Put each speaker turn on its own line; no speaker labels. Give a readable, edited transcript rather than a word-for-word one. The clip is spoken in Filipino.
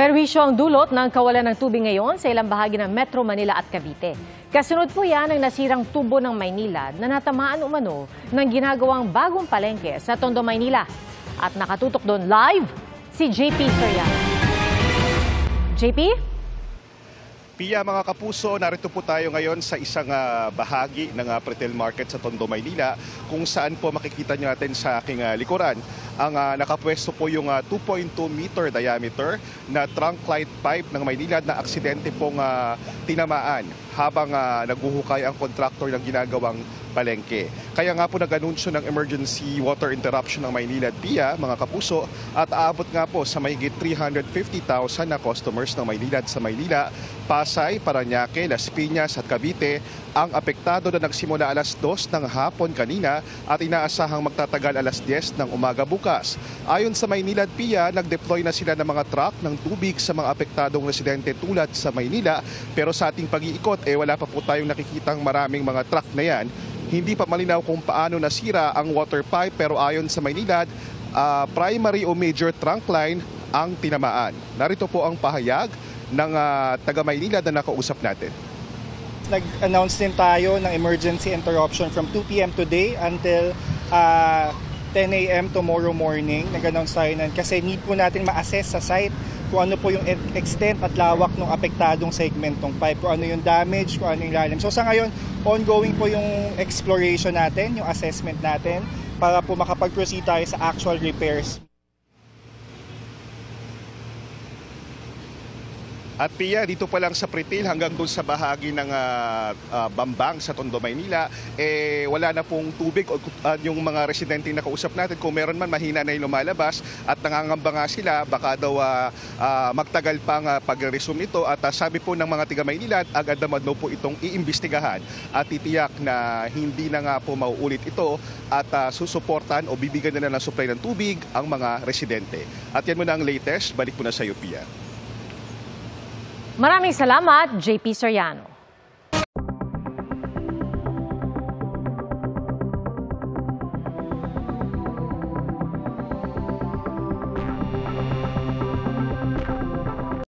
Perwisyo ang dulot ng kawalan ng tubig ngayon sa ilang bahagi ng Metro Manila at Cavite. Kasunod po yan ang nasirang tubo ng Maynilad na natamaan umano ng ginagawang bagong palengke sa Tondo, Maynila. At nakatutok doon live si JP Soriano. JP?
Pia, mga kapuso, narito po tayo ngayon sa isang bahagi ng Pretel Market sa Tondo, Maynila, kung saan po makikita nyo natin sa aking likuran. Ang nakapwesto po yung 2.2 meter diameter na trunk light pipe ng Maynila na aksidente pong tinamaan habang naghuhukay ang kontraktor ng ginagawang palengke. Kaya nga po nag-anunsyo ng emergency water interruption ng Maynila at Pia, mga kapuso, at aabot nga po sa mahigit 350,000 na customers ng Maynila at sa Maynila, Pasay, Parañaque, Las Piñas at Cavite ang apektado na nagsimula alas 2 ng hapon kanina at inaasahang magtatagal alas 10 ng umaga bukas. Ayon sa Maynila at Pia, nag-deploy na sila ng mga truck ng tubig sa mga apektadong residente tulad sa Maynila, pero sa ating pag-iikot wala pa po tayong nakikitang maraming mga truck na yan. Hindi pa malinaw kung paano nasira ang water pipe, pero ayon sa Maynilad, primary o major trunk line ang tinamaan. Narito po ang pahayag ng taga Maynilad na nakausap natin.
Nag-announce din tayo ng emergency interruption from 2 p.m. today until 10 a.m. tomorrow morning. Nag-announce tayo nun kasi need po natin ma-assess sa site kung ano po yung extent at lawak ng apektadong segmentong pipe, kung ano yung damage, kung ano yung lalim. So sa ngayon, ongoing po yung exploration natin, yung assessment natin para po makapag-proceed tayo sa actual repairs.
At Pia, dito pa lang sa Pretil hanggang doon sa bahagi ng Bambang sa Tondo, Maynila, wala na pong tubig o yung mga residente na kausap natin. Kung meron man, mahina na yung lumalabas at nangangamba nga sila, baka daw magtagal pang pag-resume ito. At sabi po ng mga tiga Maynila, agad naman daw po itong iimbestigahan at titiyak na hindi na nga po mauulit ito at susuportan o bibigyan na ng supply ng tubig ang mga residente. At yan muna ang latest. Balik po na sa iyo, Pia.
Maraming salamat, JP Soriano.